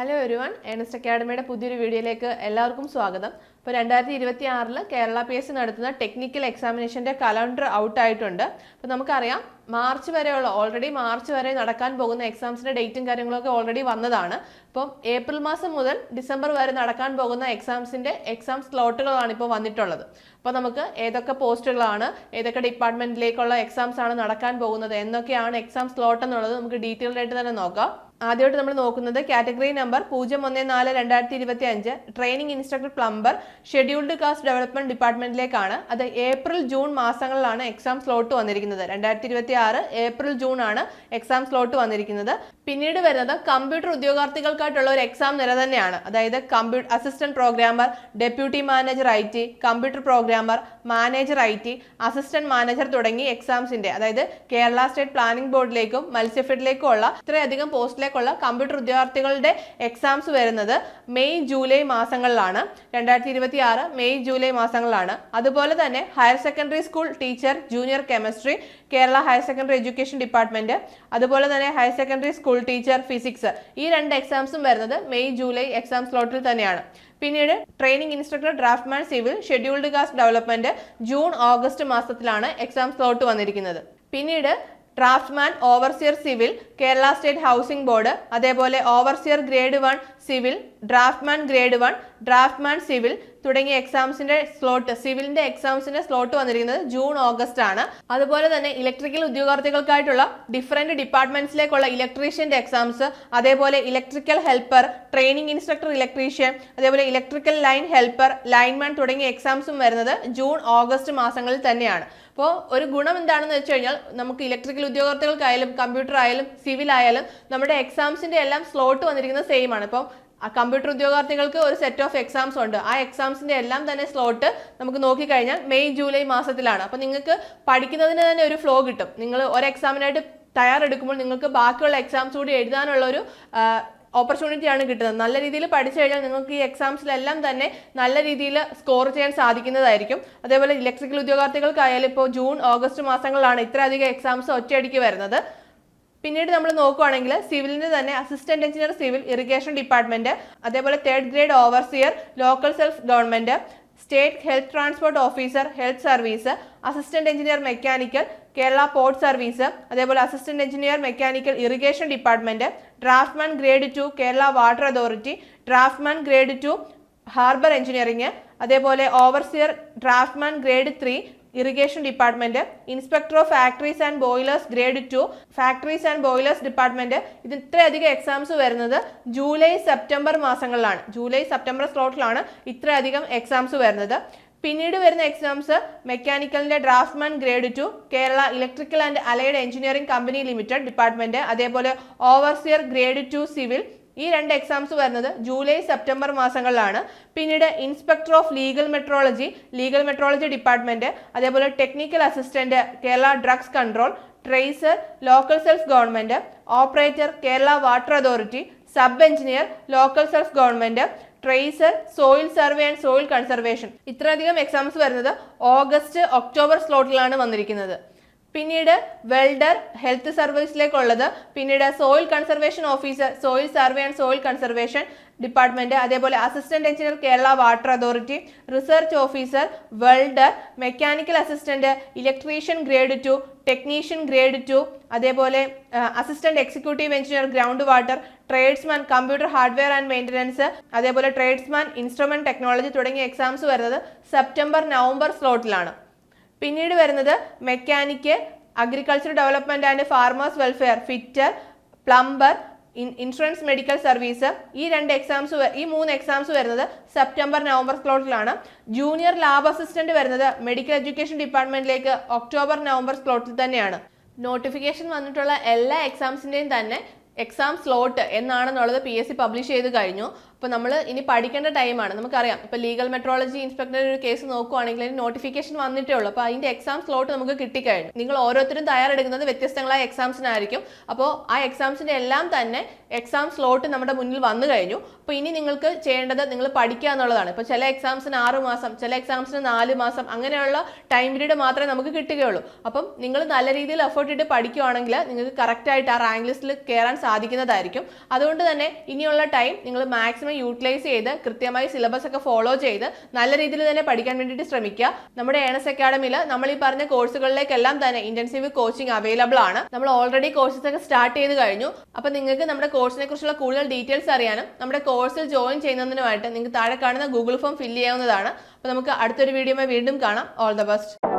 Hello everyone, Ernest അക്കാഡമിയുടെ പുതിയൊരു വീഡിയോയിലേക്ക് എല്ലാവർക്കും സ്വാഗതം. ഇപ്പോൾ 2026 കേരള PSC നടത്തുന്ന ടെക്നിക്കൽ എക്സാമിനേഷൻ്റെ കലണ്ടർ ഔട്ട് ആയിട്ടുണ്ട്. അപ്പോൾ നമുക്കറിയാം മാർച്ച് വരെയുള്ള ഓൾറെഡി മാർച്ച് വരെ നടക്കാൻ പോകുന്ന എക്സാംസിൻ്റെ ഡേറ്റും കാര്യങ്ങളൊക്കെ ഓൾറെഡി വന്നതാണ്. അപ്പം ഏപ്രിൽ മാസം മുതൽ ഡിസംബർ വരെ നടക്കാൻ പോകുന്ന എക്സാം സ്ലോട്ടുകളാണ് ഇപ്പോൾ വന്നിട്ടുള്ളത്. അപ്പോൾ നമുക്ക് ഏതൊക്കെ പോസ്റ്റുകളാണ്, ഏതൊക്കെ ഡിപ്പാർട്ട്മെൻറ്റിലേക്കുള്ള എക്സാംസ് ആണ് നടക്കാൻ പോകുന്നത്, എന്നൊക്കെയാണ് എക്സാം സ്ലോട്ട് എന്നുള്ളത് നമുക്ക് ഡീറ്റെയിൽഡ് ആയിട്ട് തന്നെ നോക്കാം. ആദ്യമായിട്ട് നമ്മൾ നോക്കുന്നത് category number 014-2025 training instructor plumber scheduled caste development ഡിപ്പാർട്ട്മെന്റിലേക്കാണ്. അത് ഏപ്രിൽ ജൂൺ മാസങ്ങളിലാണ് എക്സാം സ്ലോട്ട് വന്നിരിക്കുന്നത്. 2026 ഏപ്രിൽ ജൂൺ ആണ് എക്സാം സ്ലോട്ട് വന്നിരിക്കുന്നത്. പിന്നീട് വരുന്നത് കമ്പ്യൂട്ടർ ഉദ്യോഗാർത്ഥികൾക്കായിട്ടുള്ള ഒരു എക്സാം നിര തന്നെയാണ്. അതായത് assistant programmer, deputy manager IT, computer programmer, manager IT, assistant manager തുടങ്ങി എക്സാംസിന്റെ, അതായത് കേരള സ്റ്റേറ്റ് പ്ലാനിംഗ് ബോർഡിലേക്കും മത്സ്യഫെഡിലേക്കും ഉള്ള ഇത്രയധികം പോസ്റ്റിലേക്കുള്ള കമ്പ്യൂട്ടർ ഉദ്യോഗാർത്ഥികളുടെ എക്സാംസ് വരുന്നത് മെയ് ജൂലൈ മാസങ്ങളിലാണ്. 2026 മെയ് ജൂലൈ മാസങ്ങളിലാണ്. അതുപോലെ തന്നെ higher secondary school teacher junior chemistry Kerala higher secondary education department, അതുപോലെ തന്നെ higher secondary school teacher physics, ഈ രണ്ട് എക്സാംസും വരുന്നത് മെയ് ജൂലൈ എക്സാം സ്ലോട്ടിൽ തന്നെയാണ്. പിന്നീട് training instructor draftsman civil scheduled caste development June August മാസത്തിലാണ് എക്സാം സ്ലോട്ട് വന്നിരിക്കുന്നത്. പിന്നീട് draftsman overseer civil Kerala state housing board, അതേപോലെ overseer grade 1 civil, draftsman grade 1, draftsman civil തുടങ്ങിയ എക്സാംസിന്റെ സ്ലോട്ട്, സിവിലിന്റെ എക്സാംസിന്റെ സ്ലോട്ട് വന്നിരിക്കുന്നത് ജൂൺ ഓഗസ്റ്റ് ആണ്. അതുപോലെ തന്നെ ഇലക്ട്രിക്കൽ ഉദ്യോഗാർത്ഥികൾക്കായിട്ടുള്ള ഡിഫറെന്റ് ഡിപ്പാർട്ട്മെന്റ്സിലേക്കുള്ള ഇലക്ട്രീഷ്യന്റെ എക്സാംസ്, അതേപോലെ electrical helper, training instructor electrician, അതേപോലെ ഇലക്ട്രിക്കൽ ലൈൻ ഹെൽപ്പർ, ലൈൻമാൻ തുടങ്ങിയ എക്സാംസും വരുന്നത് ജൂൺ ഓഗസ്റ്റ് മാസങ്ങളിൽ തന്നെയാണ്. അപ്പോൾ ഒരു ഗുണം എന്താണെന്ന് വെച്ച് കഴിഞ്ഞാൽ നമുക്ക് ഇലക്ട്രിക്കൽ ഉദ്യോഗാർത്ഥികൾക്കായാലും കമ്പ്യൂട്ടർ ആയാലും സിവിൽ ആയാലും നമ്മുടെ എക്സാംസിന്റെ എല്ലാം സ്ലോട്ട് വന്നിരിക്കുന്നത് സെയിം ആണ്. ഇപ്പം കമ്പ്യൂട്ടർ ഉദ്യോഗാർത്ഥികൾക്ക് ഒരു സെറ്റ് ഓഫ് എക്സാംസ് ഉണ്ട്. ആ എക്സാംസിന്റെ എല്ലാം തന്നെ സ്ലോട്ട് നമുക്ക് നോക്കിക്കഴിഞ്ഞാൽ മെയ് ജൂലൈ മാസത്തിലാണ്. അപ്പം നിങ്ങൾക്ക് പഠിക്കുന്നതിന് തന്നെ ഒരു ഫ്ലോ കിട്ടും. നിങ്ങൾ ഒരു എക്സാമിനായിട്ട് തയ്യാറെടുക്കുമ്പോൾ നിങ്ങൾക്ക് ബാക്കിയുള്ള എക്സാംസ് കൂടി എഴുതാനുള്ള ഒരു ഓപ്പർച്യൂണിറ്റി ആണ് കിട്ടുന്നത്. നല്ല രീതിയിൽ പഠിച്ചു കഴിഞ്ഞാൽ നിങ്ങൾക്ക് ഈ എക്സാംസിലെല്ലാം തന്നെ നല്ല രീതിയിൽ സ്കോർ ചെയ്യാൻ സാധിക്കുന്നതായിരിക്കും. അതേപോലെ ഇലക്ട്രിക്കൽ ഉദ്യോഗാർത്ഥികൾക്കായാലും ഇപ്പോൾ ജൂൺ ഓഗസ്റ്റ് മാസങ്ങളിലാണ് ഇത്രയധികം എക്സാംസ് ഒറ്റയടിക്ക് വരുന്നത്. പിന്നീട് നമ്മൾ നോക്കുകയാണെങ്കിൽ സിവിലിന്റെ തന്നെ assistant engineer civil irrigation department, അതേപോലെ 3rd grade overseer local self government, state health transport officer health service, assistant engineer mechanical Kerala port service, അതേപോലെ assistant engineer mechanical irrigation department, draftsman grade 2 Kerala water authority, draftsman grade 2 harbour engineering, അതേപോലെ overseer draftsman grade 3 irrigation department, inspector of factories and boilers grade 2 factories and boilers department. ഇത് ഇത്രയധികം exams വരുന്നത് July September മാസങ്ങളിലാണ്. July September സ്ലോട്ടിലാണ് ഇത്രയധികം exams വരുന്നത്. പിന്നീട് വരുന്ന എക്സാംസ് മെക്കാനിക്കലിന്റെ draftsman grade 2 Kerala electrical and allied engineering company limited department, അതേപോലെ ഓവർസിയർ ഗ്രേഡ് 2 സിവിൽ, ഈ രണ്ട് എക്സാംസ് വരുന്നത് ജൂലൈ സെപ്റ്റംബർ മാസങ്ങളിലാണ്. പിന്നീട് inspector of legal metrology department, അതേപോലെ technical assistant Kerala drugs control, tracer local self government, operator Kerala water authority, sub engineer local self government, tracer soil survey and soil conservation. ഇത്രയധികം exams വരുന്നത് August October സ്ലോട്ടിലാണ് വന്നിരിക്കുന്നത്. പിന്നീട് welder health സർവീസിലേക്കുള്ളത്, പിന്നീട് soil conservation officer soil survey and soil conservation department, അതേപോലെ assistant engineer Kerala water authority, research officer welder, mechanical assistant electrician grade 2, technician grade 2, അതേപോലെ assistant executive engineer ground water, tradesman computer hardware and maintenance, അതേപോലെ tradesman instrument technology തുടങ്ങിയ exams വരുന്നത് September November സ്ലോട്ടിലാണ്. പിന്നീട് വരുന്നത് mechanic agriculture development and farmers welfare fitter, plumber, insurance medical service, ഈ മൂന്ന് exams വരുന്നത് സെപ്റ്റംബർ നവംബർ സ്ലോട്ടിലാണ്. ജൂനിയർ ലാബ് അസിസ്റ്റന്റ് വരുന്നത് മെഡിക്കൽ എഡ്യൂക്കേഷൻ ഡിപ്പാർട്ട്മെന്റിലേക്ക് ഒക്ടോബർ നവംബർ സ്ലോട്ടിൽ തന്നെയാണ്. നോട്ടിഫിക്കേഷൻ വന്നിട്ടുള്ള എല്ലാ എക്സാംസിന്റെയും തന്നെ എക്സാം സ്ലോട്ട് എന്നാണെന്നുള്ളത് PSC പബ്ലിഷ് ചെയ്ത് കഴിഞ്ഞു. അപ്പോൾ നമ്മൾ ഇനി പഠിക്കേണ്ട ടൈമാണ്. നമുക്കറിയാം ഇപ്പോൾ ലീഗൽ മെട്രോളജി ഇൻസ്പെക്ടറുടെ ഒരു കേസ് നോക്കുവാണെങ്കിൽ അതിന് നോട്ടിഫിക്കേഷൻ വന്നിട്ടേ ഉള്ളൂ. അപ്പോൾ അതിൻ്റെ എക്സാം സ്ലോട്ട് നമുക്ക് കിട്ടിക്കഴിഞ്ഞു. നിങ്ങൾ ഓരോരുത്തരും തയ്യാറെടുക്കുന്നത് വ്യത്യസ്തങ്ങളായ എക്സാംസിനായിരിക്കും. അപ്പോൾ ആ എക്സാംസിൻ്റെ എല്ലാം തന്നെ എക്സാം സ്ലോട്ട് നമ്മുടെ മുന്നിൽ വന്നു കഴിഞ്ഞു. അപ്പോൾ ഇനി നിങ്ങൾക്ക് ചെയ്യേണ്ടത് നിങ്ങൾ പഠിക്കുക എന്നുള്ളതാണ്. ഇപ്പോൾ ചില എക്സാംസിന് 6 മാസം, ചില എക്സാംസിന് 4 മാസം, അങ്ങനെയുള്ള ടൈം പീരീഡ് മാത്രമേ നമുക്ക് കിട്ടുകയുള്ളൂ. അപ്പം നിങ്ങൾ നല്ല രീതിയിൽ എഫേർട്ട് ഇട്ട് പഠിക്കുകയാണെങ്കിൽ നിങ്ങൾക്ക് കറക്റ്റായിട്ട് ആ റാങ്ക് ലിസ്റ്റിൽ കയറാൻ സാധിക്കുന്നതായിരിക്കും. അതുകൊണ്ട് തന്നെ ഇനിയുള്ള ടൈം നിങ്ങൾ മാക്സിമം യൂട്ടിലൈസ് ചെയ്ത് കൃത്യമായി സിലബസ് ഒക്കെ ഫോളോ ചെയ്ത് നല്ല രീതിയിൽ തന്നെ പഠിക്കാൻ വേണ്ടിയിട്ട് ശ്രമിക്കുക. നമ്മുടെ ഏണസ് അക്കാഡമിയിൽ നമ്മൾ ഈ പറഞ്ഞ കോഴ്സുകളിലേക്കെല്ലാം തന്നെ ഇന്റൻസീവ് കോച്ചിങ് അവൈലബിൾ ആണ്. നമ്മൾ ഓൾറെഡി കോഴ്സസ് ഒക്കെ സ്റ്റാർട്ട് ചെയ്ത് കഴിഞ്ഞു. അപ്പോൾ നിങ്ങൾക്ക് നമ്മുടെ കോഴ്സിനെ കുറിച്ചുള്ള കൂടുതൽ ഡീറ്റെയിൽസ് അറിയാനും നമ്മുടെ കോഴ്സിൽ ജോയിൻ ചെയ്യുന്നതിനുമായിട്ട് നിങ്ങൾക്ക് താഴെ കാണുന്ന ഗൂഗിൾ ഫോം ഫില്ല് ചെയ്യാവുന്നതാണ്. അപ്പോൾ നമുക്ക് അടുത്തൊരു വീഡിയോയുമായി വീണ്ടും കാണാം. All the best.